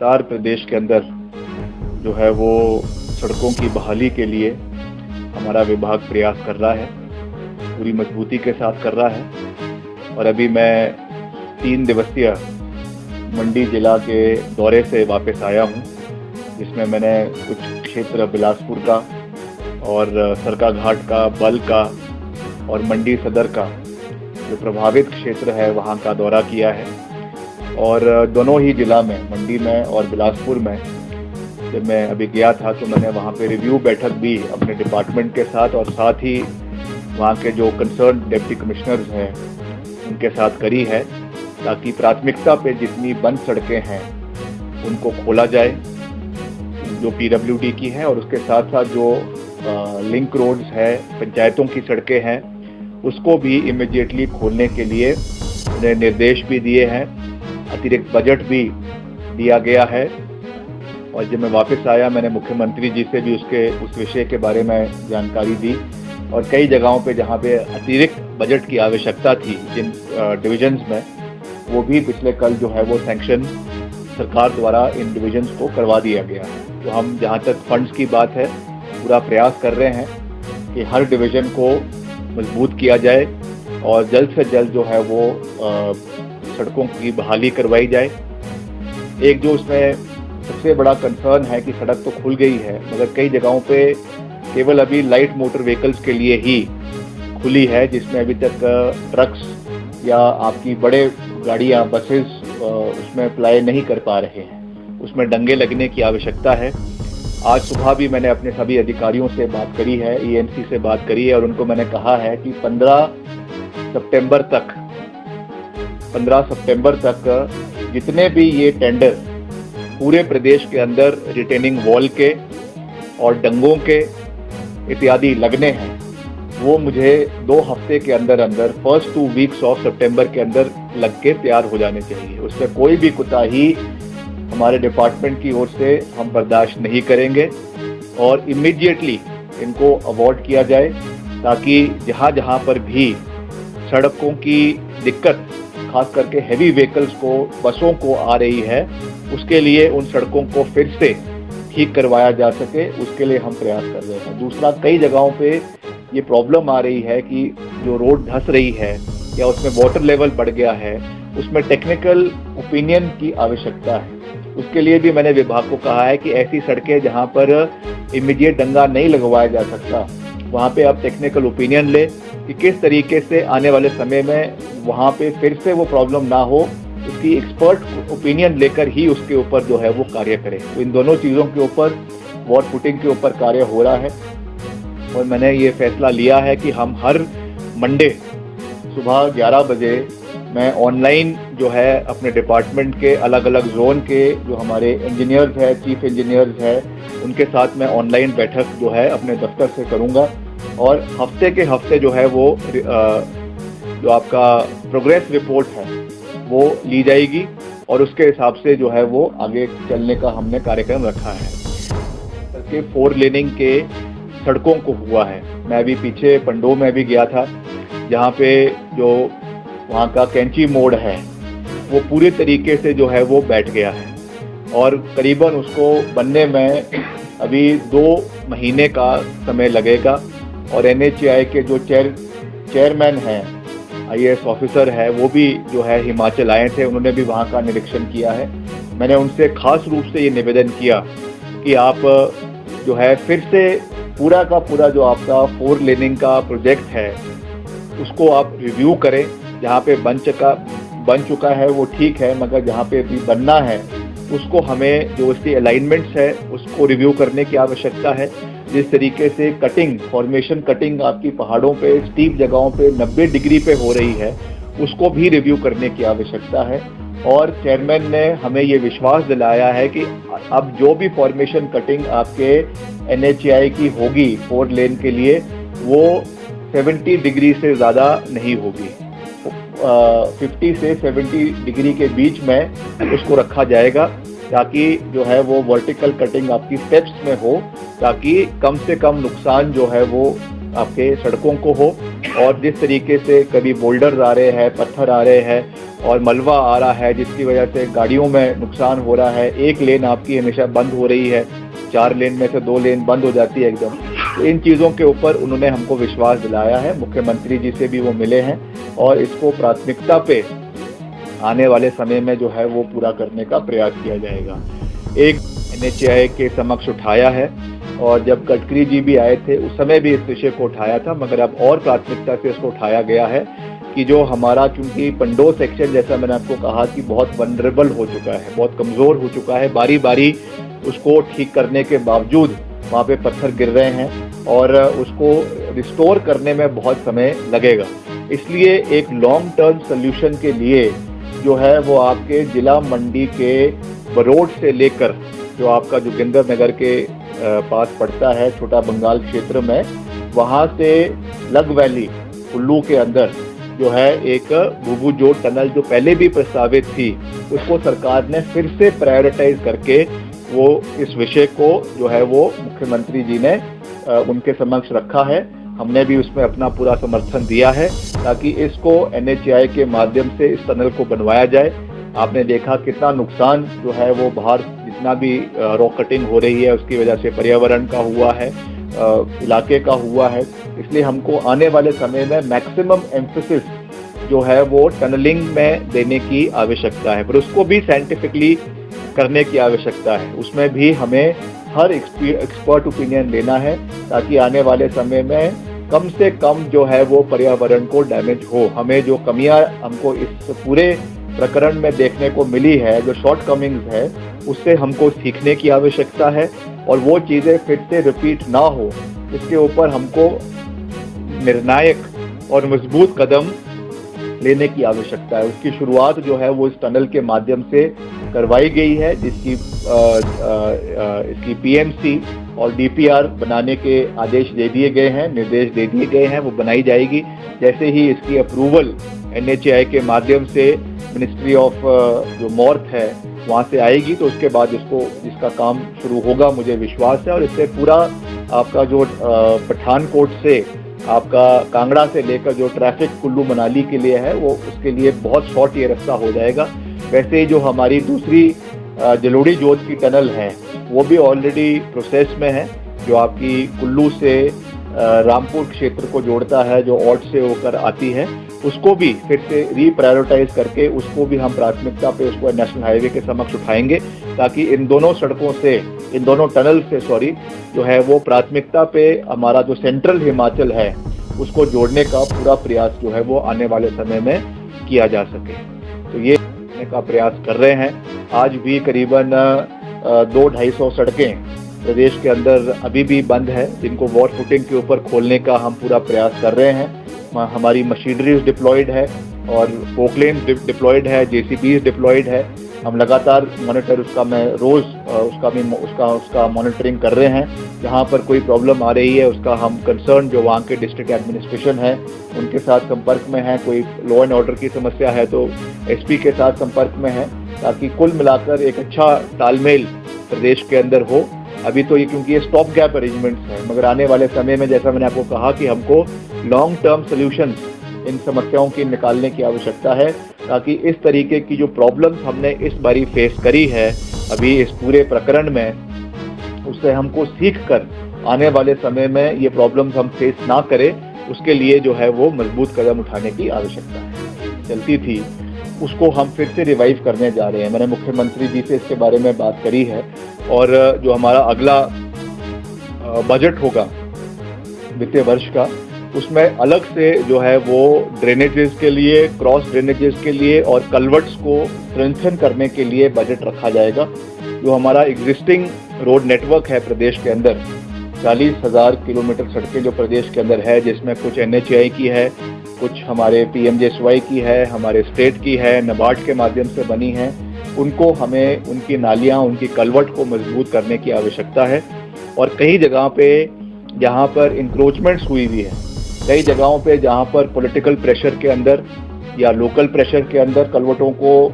लगातार प्रदेश के अंदर जो है वो सड़कों की बहाली के लिए हमारा विभाग प्रयास कर रहा है, पूरी मजबूती के साथ कर रहा है। और अभी मैं 3 दिवसीय मंडी जिला के दौरे से वापस आया हूँ, जिसमें मैंने कुछ क्षेत्र बिलासपुर का और सरकाघाट का, बल का और मंडी सदर का जो प्रभावित क्षेत्र है वहाँ का दौरा किया है। और दोनों ही जिला में, मंडी में और बिलासपुर में जब मैं अभी गया था तो मैंने वहाँ पे रिव्यू बैठक भी अपने डिपार्टमेंट के साथ और साथ ही वहाँ के जो कंसर्न डिप्टी कमिश्नर्स हैं उनके साथ करी है, ताकि प्राथमिकता पे जितनी बंद सड़कें हैं उनको खोला जाए जो पीडब्ल्यूडी की हैं, और उसके साथ साथ जो लिंक रोड्स है, पंचायतों की सड़कें हैं, उसको भी इमीडिएटली खोलने के लिए उन्हें निर्देश भी दिए हैं। अतिरिक्त बजट भी दिया गया है। और जब मैं वापस आया मैंने मुख्यमंत्री जी से भी उस विषय के बारे में जानकारी दी, और कई जगहों पे जहाँ पे अतिरिक्त बजट की आवश्यकता थी जिन डिविजन्स में, वो भी पिछले कल जो है वो सैंक्शन सरकार द्वारा इन डिविजन्स को करवा दिया गया है। तो हम जहाँ तक फंड्स की बात है पूरा प्रयास कर रहे हैं कि हर डिवीज़न को मजबूत किया जाए और जल्द से जल्द जो है वो सड़कों की बहाली करवाई जाए। एक जो उसमें सबसे बड़ा कंसर्न है कि सड़क तो खुल गई है मगर कई जगहों पे केवल अभी लाइट मोटर व्हीकल्स के लिए ही खुली है, जिसमें अभी तक ट्रक्स या आपकी बड़े गाड़ियाँ, बसेस उसमें अप्लाई नहीं कर पा रहे हैं। उसमें डंगे लगने की आवश्यकता है। आज सुबह भी मैंने अपने सभी अधिकारियों से बात करी है, ईएनसी से बात करी है, और उनको मैंने कहा है कि 15 सितंबर तक जितने भी ये टेंडर पूरे प्रदेश के अंदर रिटेनिंग वॉल के और डंगों के इत्यादि लगने हैं, वो मुझे 2 हफ्ते के अंदर फर्स्ट 2 वीक्स ऑफ सितंबर के अंदर लग के तैयार हो जाने चाहिए। उसमें कोई भी कोताही हमारे डिपार्टमेंट की ओर से हम बर्दाश्त नहीं करेंगे और इमीडिएटली इनको अवॉर्ड किया जाए, ताकि जहाँ जहाँ पर भी सड़कों की दिक्कत खास करके हैवी व्हीकल्स को, बसों को आ रही है, उसके लिए उन सड़कों को फिर से ठीक करवाया जा सके, उसके लिए हम प्रयास कर रहे हैं। दूसरा, कई जगहों पे ये प्रॉब्लम आ रही है कि जो रोड धंस रही है या उसमें वाटर लेवल बढ़ गया है, उसमें टेक्निकल ओपिनियन की आवश्यकता है। उसके लिए भी मैंने विभाग को कहा है कि ऐसी सड़कें जहां पर इमीडिएट डंगा नहीं लगवाया जा सकता, वहां पे आप टेक्निकल ओपिनियन ले कि किस तरीके से आने वाले समय में वहां पे फिर से वो प्रॉब्लम ना हो, उसकी एक्सपर्ट ओपिनियन लेकर ही उसके ऊपर जो है वो कार्य करें। तो इन दोनों चीज़ों के ऊपर, वॉल फुटिंग के ऊपर कार्य हो रहा है, और मैंने ये फैसला लिया है कि हम हर मंडे सुबह 11 बजे मैं ऑनलाइन जो है अपने डिपार्टमेंट के अलग अलग जोन के जो हमारे इंजीनियर्स हैं, चीफ इंजीनियर्स हैं, उनके साथ मैं ऑनलाइन बैठक जो है अपने दफ्तर से करूंगा, और हफ्ते के हफ्ते जो है वो जो आपका प्रोग्रेस रिपोर्ट है वो ली जाएगी, और उसके हिसाब से जो है वो आगे चलने का हमने कार्यक्रम रखा है। के 4 लेनिंग के सड़कों को हुआ है। मैं अभी पीछे पंडो में भी गया था, जहाँ पे जो वहाँ का कैंची मोड़ है वो पूरे तरीके से जो है वो बैठ गया है, और करीबन उसको बनने में अभी 2 महीने का समय लगेगा। और NHAI के जो चेयरमैन हैं, IAS ऑफिसर है, वो भी जो है हिमाचल आए थे, उन्होंने भी वहाँ का निरीक्षण किया है। मैंने उनसे खास रूप से ये निवेदन किया कि आप जो है फिर से पूरा का पूरा जो आपका 4 लेनिंग का प्रोजेक्ट है उसको आप रिव्यू करें। जहाँ पे बन चुका है वो ठीक है, मगर जहाँ पे भी बनना है उसको हमें जो इसकी अलाइनमेंट्स है उसको रिव्यू करने की आवश्यकता है। जिस तरीके से फॉर्मेशन कटिंग आपकी पहाड़ों पे, स्टीप जगहों पे 90 डिग्री पे हो रही है, उसको भी रिव्यू करने की आवश्यकता है। और चेयरमैन ने हमें ये विश्वास दिलाया है कि अब जो भी फॉर्मेशन कटिंग आपके NHAI की होगी 4 लेन के लिए, वो 70 डिग्री से ज़्यादा नहीं होगी, 50 से 70 डिग्री के बीच में उसको रखा जाएगा, ताकि जो है वो वर्टिकल कटिंग आपकी स्टेप्स में हो, ताकि कम से कम नुकसान जो है वो आपके सड़कों को हो। और जिस तरीके से कभी बोल्डर्स आ रहे हैं, पत्थर आ रहे हैं और मलबा आ रहा है, जिसकी वजह से गाड़ियों में नुकसान हो रहा है, एक लेन आपकी हमेशा बंद हो रही है, 4 लेन में से 2 लेन बंद हो जाती है एकदम। तो इन चीज़ों के ऊपर उन्होंने हमको विश्वास दिलाया है, मुख्यमंत्री जी से भी वो मिले हैं और इसको प्राथमिकता पे आने वाले समय में जो है वो पूरा करने का प्रयास किया जाएगा। एक NHAI के समक्ष उठाया है और जब गडकरी जी भी आए थे उस समय भी इस विषय को उठाया था, मगर अब और प्राथमिकता से इसको उठाया गया है कि जो हमारा, क्योंकि पंडो सेक्शन जैसा मैंने आपको कहा कि बहुत वनरेबल हो चुका है, बहुत कमज़ोर हो चुका है, बारी बारी उसको ठीक करने के बावजूद वहाँ पे पत्थर गिर रहे हैं और उसको रिस्टोर करने में बहुत समय लगेगा। इसलिए एक लॉन्ग टर्म सोल्यूशन के लिए जो है वो आपके जिला मंडी के बरोड से लेकर जो आपका जोगिंदर नगर के पास पड़ता है छोटा बंगाल क्षेत्र में, वहाँ से लग वैली कुल्लू के अंदर जो है एक भूभुजोड़ टनल जो पहले भी प्रस्तावित थी, उसको सरकार ने फिर से प्रायोरिटाइज करके वो इस विषय को जो है वो मुख्यमंत्री जी ने उनके समक्ष रखा है। हमने भी उसमें अपना पूरा समर्थन दिया है ताकि इसको NHAI के माध्यम से इस टनल को बनवाया जाए। आपने देखा कितना नुकसान जो है वो बाहर जितना भी रॉक कटिंग हो रही है उसकी वजह से पर्यावरण का हुआ है, इलाके का हुआ है। इसलिए हमको आने वाले समय में मैक्सिमम एम्फेसिस जो है वो टनलिंग में देने की आवश्यकता है, पर उसको भी साइंटिफिकली करने की आवश्यकता है। उसमें भी हमें हर एक्सपर्ट ओपिनियन लेना है ताकि आने वाले समय में कम से कम जो है वो पर्यावरण को डैमेज हो। हमें जो कमियां हमको इस पूरे प्रकरण में देखने को मिली है, जो शॉर्टकमिंग्स है, उससे हमको सीखने की आवश्यकता है और वो चीज़ें फिर से रिपीट ना हो, इसके ऊपर हमको निर्णायक और मजबूत कदम लेने की आवश्यकता है। उसकी शुरुआत जो है वो इस टनल के माध्यम से करवाई गई है, जिसकी इसकी PMC और DPR बनाने के आदेश दे दिए गए हैं, निर्देश दे दिए गए हैं, वो बनाई जाएगी। जैसे ही इसकी अप्रूवल NHAI के माध्यम से मिनिस्ट्री ऑफ जो मॉर्थ है वहाँ से आएगी, तो उसके बाद इसका काम शुरू होगा, मुझे विश्वास है। और इससे पूरा आपका जो पठानकोट से आपका कांगड़ा से लेकर जो ट्रैफिक कुल्लू मनाली के लिए है वो उसके लिए बहुत शॉर्ट ये रास्ता हो जाएगा। वैसे ही जो हमारी दूसरी जलोड़ी जोत की टनल है वो भी ऑलरेडी प्रोसेस में है, जो आपकी कुल्लू से रामपुर क्षेत्र को जोड़ता है, जो औट से होकर आती है, उसको भी फिर से रीप्रायोरिटाइज करके उसको भी हम प्राथमिकता पे उसको नेशनल हाईवे के समक्ष उठाएंगे ताकि इन दोनों सड़कों से, इन दोनों टनल से जो है वो प्राथमिकता पे हमारा जो सेंट्रल हिमाचल है उसको जोड़ने का पूरा प्रयास जो है वो आने वाले समय में किया जा सके। तो ये करने का प्रयास कर रहे हैं। आज भी करीबन 200-250 सड़कें प्रदेश के अंदर अभी भी बंद है, जिनको वॉर फुटिंग के ऊपर खोलने का हम पूरा प्रयास कर रहे हैं। हमारी मशीनरीज डिप्लॉयड है और पोकलेन डिप्लॉयड है, JCBs डिप्लॉयड है। हम लगातार मॉनिटर मैं रोज़ उसका मॉनिटरिंग कर रहे हैं। जहाँ पर कोई प्रॉब्लम आ रही है उसका हम कंसर्न जो वहाँ के डिस्ट्रिक्ट एडमिनिस्ट्रेशन है उनके साथ संपर्क में है। कोई लॉ एंड ऑर्डर की समस्या है तो SP के साथ संपर्क में है, ताकि कुल मिलाकर एक अच्छा तालमेल प्रदेश के अंदर हो। अभी तो ये क्योंकि ये स्टॉप गैप अरेंजमेंट्स हैं, मगर आने वाले समय में जैसा मैंने आपको कहा कि हमको लॉन्ग टर्म सोल्यूशंस इन समस्याओं की निकालने की आवश्यकता है, ताकि इस तरीके की जो प्रॉब्लम्स हमने इस बारी फेस करी है अभी इस पूरे प्रकरण में, उससे हमको सीख कर आने वाले समय में ये प्रॉब्लम्स हम फेस ना करें, उसके लिए जो है वो मजबूत कदम उठाने की आवश्यकता है। चलती थी उसको हम फिर से रिवाइव करने जा रहे हैं। मैंने मुख्यमंत्री जी से इसके बारे में बात करी है और जो हमारा अगला बजट होगा वित्तीय वर्ष का, उसमें अलग से जो है वो ड्रेनेजेस के लिए, क्रॉस ड्रेनेजेस के लिए और कल्वर्ट्स को स्ट्रेंथन करने के लिए बजट रखा जाएगा। जो हमारा एग्जिस्टिंग रोड नेटवर्क है प्रदेश के अंदर, 40,000 किलोमीटर सड़कें जो प्रदेश के अंदर है, जिसमें कुछ NHAI की है, कुछ हमारे PMJSY की है, हमारे स्टेट की है, NABARD के माध्यम से बनी है, उनको हमें उनकी नालियाँ, उनकी कल्वर्ट को मजबूत करने की आवश्यकता है। और कई जगह पे जहाँ पर इंक्रोचमेंट्स हुई हुई है, कई जगहों पे जहाँ पर पॉलिटिकल प्रेशर के अंदर या लोकल प्रेशर के अंदर कल्वर्टों को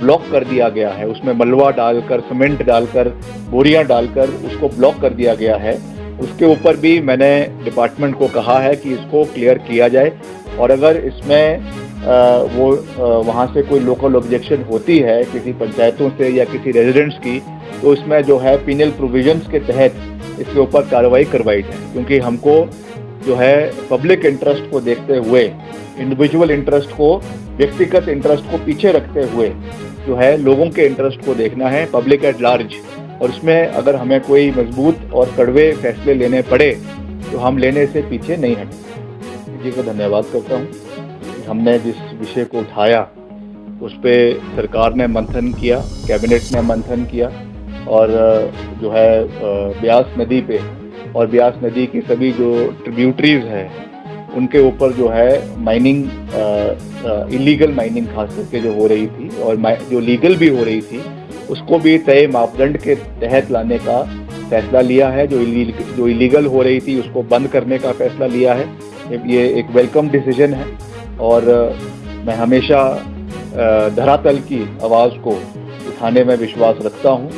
ब्लॉक कर दिया गया है, उसमें मलबा डालकर, सीमेंट डालकर, बोरियां डालकर उसको ब्लॉक कर दिया गया है, उसके ऊपर भी मैंने डिपार्टमेंट को कहा है कि इसको क्लियर किया जाए, और अगर इसमें वहाँ से कोई लोकल ऑब्जेक्शन होती है किसी पंचायतों से या किसी रेजिडेंट्स की, तो इसमें जो है पिनल प्रोविजंस के तहत इसके ऊपर कार्रवाई करवाई जाए। क्योंकि हमको जो है पब्लिक इंटरेस्ट को देखते हुए, इंडिविजुअल इंटरेस्ट को, व्यक्तिगत इंटरेस्ट को पीछे रखते हुए जो है लोगों के इंटरेस्ट को देखना है, पब्लिक एट लार्ज। और इसमें अगर हमें कोई मजबूत और कड़वे फैसले लेने पड़े तो हम लेने से पीछे नहीं हटेंगे। जी को धन्यवाद करता हूँ। हमने जिस विषय को उठाया उस पर सरकार ने मंथन किया, कैबिनेट ने मंथन किया, और जो है ब्यास नदी पे और ब्यास नदी की सभी जो ट्रिब्यूटरीज हैं उनके ऊपर जो है माइनिंग, इलीगल माइनिंग खास करके जो हो रही थी और जो लीगल भी हो रही थी, उसको भी तय मापदंड के तहत लाने का फैसला लिया है। जो इलीगल हो रही थी उसको बंद करने का फैसला लिया है। ये एक वेलकम डिसीजन है, और मैं हमेशा धरातल की आवाज़ को उठाने में विश्वास रखता हूँ।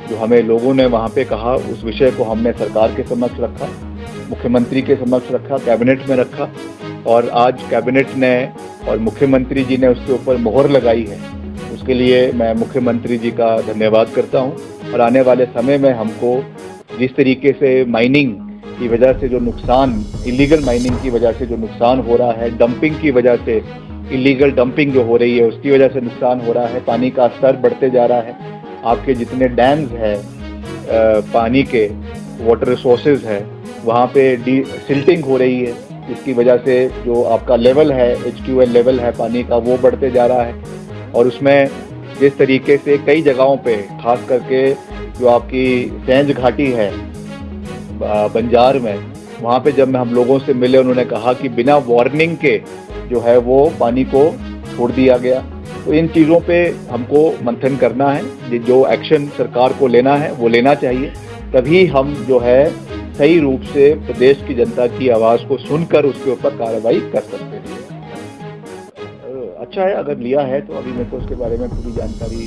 जो हमें लोगों ने वहाँ पे कहा, उस विषय को हमने सरकार के समक्ष रखा, मुख्यमंत्री के समक्ष रखा, कैबिनेट में रखा, और आज कैबिनेट ने और मुख्यमंत्री जी ने उसके ऊपर मोहर लगाई है। उसके लिए मैं मुख्यमंत्री जी का धन्यवाद करता हूँ। और आने वाले समय में हमको जिस तरीके से माइनिंग की वजह से जो नुकसान, इलीगल माइनिंग की वजह से जो नुकसान हो रहा है, डंपिंग की वजह से, इलीगल डंपिंग जो हो रही है उसकी वजह से नुकसान हो रहा है, पानी का स्तर बढ़ते जा रहा है, आपके जितने डैम्स हैं पानी के, वाटर रिसोर्सेज है, वहाँ पे सिल्टिंग हो रही है, जिसकी वजह से जो आपका लेवल है, H2L लेवल है पानी का, वो बढ़ते जा रहा है। और उसमें जिस तरीके से कई जगहों पे, खास करके जो आपकी सेंज घाटी है बंजार में, वहाँ पे जब हम लोगों से मिले उन्होंने कहा कि बिना वार्निंग के जो है वो पानी को छोड़ दिया गया। तो इन चीज़ों पे हमको मंथन करना है, जो एक्शन सरकार को लेना है वो लेना चाहिए, तभी हम जो है सही रूप से प्रदेश की जनता की आवाज़ को सुनकर उसके ऊपर कार्रवाई कर सकते हैं। अच्छा है अगर लिया है तो, अभी मेरे को उसके बारे में पूरी जानकारी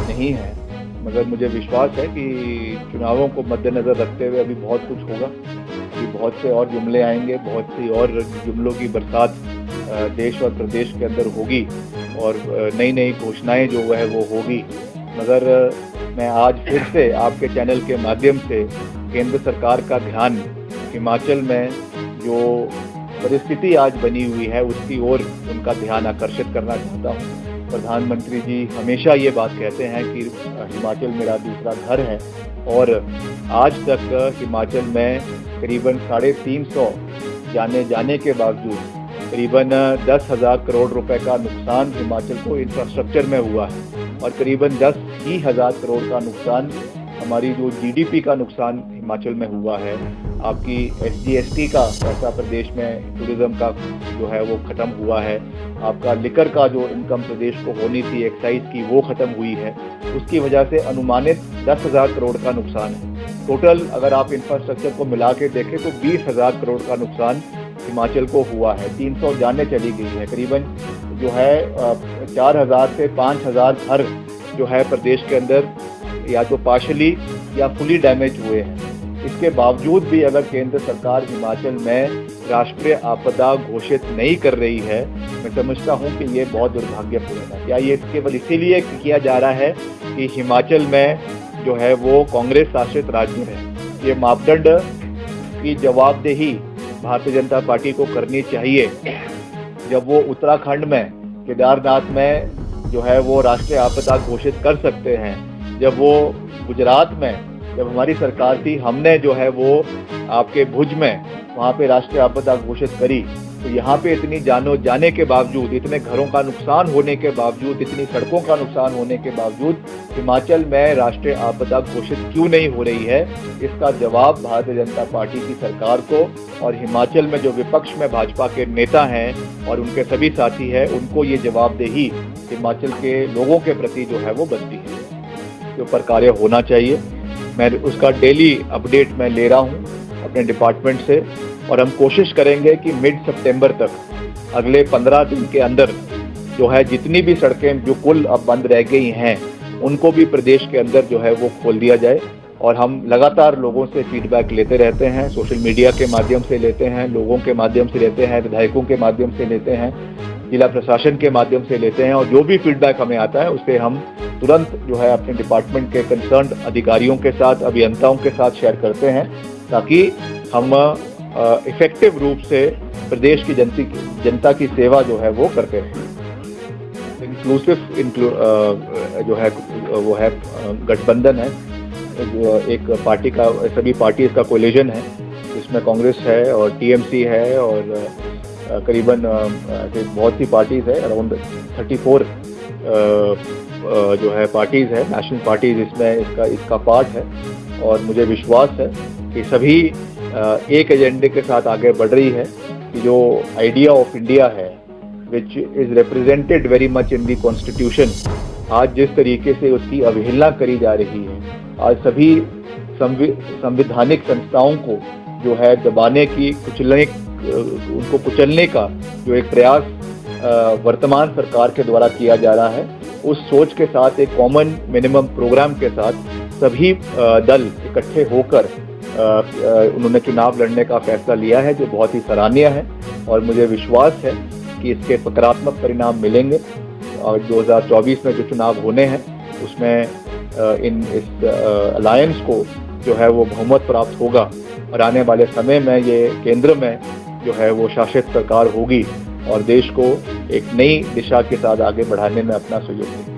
नहीं है, मगर मुझे विश्वास है कि चुनावों को मद्देनज़र रखते हुए अभी बहुत कुछ होगा, अभी बहुत से और जुमले आएंगे, बहुत सी और जुमलों की बरसात देश और प्रदेश के अंदर होगी, और नई नई घोषणाएं जो है वो होगी। मगर मैं आज फिर से आपके चैनल के माध्यम से केंद्र सरकार का ध्यान हिमाचल में जो परिस्थिति आज बनी हुई है उसकी ओर उनका ध्यान आकर्षित करना चाहता हूँ। प्रधानमंत्री जी हमेशा ये बात कहते हैं कि हिमाचल मेरा दूसरा घर है, और आज तक हिमाचल में करीबन 350 जाने के बावजूद करीबन 10,000 करोड़ रुपए का नुकसान हिमाचल को इंफ्रास्ट्रक्चर में हुआ है, और करीबन 10,000 करोड़ का नुकसान, हमारी जो GDP का नुकसान हिमाचल में हुआ है। आपकी SGST का पैसा प्रदेश में टूरिज्म का जो है वो ख़त्म हुआ है, आपका लिकर का जो इनकम प्रदेश को होनी थी एक्साइज की वो ख़त्म हुई है, उसकी वजह से अनुमानित 10,000 करोड़ का नुकसान है। टोटल अगर आप इंफ्रास्ट्रक्चर को मिला के देखें तो 20,000 करोड़ का नुकसान हिमाचल को हुआ है। 300 जानें चली गई है, करीबन जो है 4,000 से 5,000 घर जो है प्रदेश के अंदर या तो पार्शली या फुली डैमेज हुए हैं। इसके बावजूद भी अगर केंद्र सरकार हिमाचल में राष्ट्रीय आपदा घोषित नहीं कर रही है, मैं समझता हूं कि ये बहुत दुर्भाग्यपूर्ण है। क्या ये केवल इसीलिए किया जा रहा है कि हिमाचल में जो है वो कांग्रेस शासित राज्य है? ये मापदंड की जवाबदेही भारतीय जनता पार्टी को करनी चाहिए। जब वो उत्तराखंड में केदारनाथ में जो है वो राष्ट्रीय आपदा घोषित कर सकते हैं, जब वो गुजरात में जब हमारी सरकार थी हमने जो है वो आपके भुज में वहाँ पे राष्ट्रीय आपदा घोषित करी, तो यहाँ पे इतनी जाने के बावजूद, इतने घरों का नुकसान होने के बावजूद, इतनी सड़कों का नुकसान होने के बावजूद हिमाचल में राष्ट्रीय आपदा घोषित क्यों नहीं हो रही है? इसका जवाब भारतीय जनता पार्टी की सरकार को और हिमाचल में जो विपक्ष में भाजपा के नेता हैं और उनके सभी साथी हैं, उनको ये जवाबदेही हिमाचल के लोगों के प्रति जो है वो बनती है, के ऊपर कार्य होना चाहिए। मैं उसका डेली अपडेट मैं ले रहा हूँ अपने डिपार्टमेंट से, और हम कोशिश करेंगे कि मिड सितंबर तक, अगले 15 दिन के अंदर जो है जितनी भी सड़कें जो पुल अब बंद रह गई हैं उनको भी प्रदेश के अंदर जो है वो खोल दिया जाए। और हम लगातार लोगों से फीडबैक लेते रहते हैं, सोशल मीडिया के माध्यम से लेते हैं, लोगों के माध्यम से लेते हैं, विधायकों के माध्यम से लेते हैं, जिला प्रशासन के माध्यम से लेते हैं, और जो भी फीडबैक हमें आता है उसे हम तुरंत जो है अपने डिपार्टमेंट के कंसर्न्ड अधिकारियों के साथ, अभियंताओं के साथ शेयर करते हैं, ताकि हम इफेक्टिव रूप से प्रदेश की जनता की सेवा जो है वो करते रहें। जो है वो है गठबंधन है, एक पार्टी का, सभी पार्टीज का कोलिजन है, जिसमें कांग्रेस है और टीएमसी है और करीबन बहुत सी पार्टीज है, अराउंड 34 जो है पार्टीज है, नेशनल पार्टीज इसमें इसका पार्ट है। और मुझे विश्वास है कि सभी एक एजेंडे के साथ आगे बढ़ रही है कि जो आइडिया ऑफ इंडिया है, which is represented very much in the constitution, आज जिस तरीके से उसकी अवहेलना करी जा रही है, आज सभी संवैधानिक संस्थाओं को जो है दबाने की, उनको कुचलने का जो एक प्रयास वर्तमान सरकार के द्वारा किया जा रहा है, उस सोच के साथ एक कॉमन मिनिमम प्रोग्राम के साथ सभी दल इकट्ठे होकर उन्होंने चुनाव लड़ने का फैसला लिया है, जो बहुत ही सराहनीय है। और मुझे विश्वास है कि इसके सकारात्मक परिणाम मिलेंगे और 2024 में जो चुनाव होने हैं उसमें इस अलायंस को जो है वो बहुमत प्राप्त होगा और आने वाले समय में ये केंद्र में जो है वो शासित सरकार होगी और देश को एक नई दिशा के साथ आगे बढ़ाने में अपना सहयोग देगी।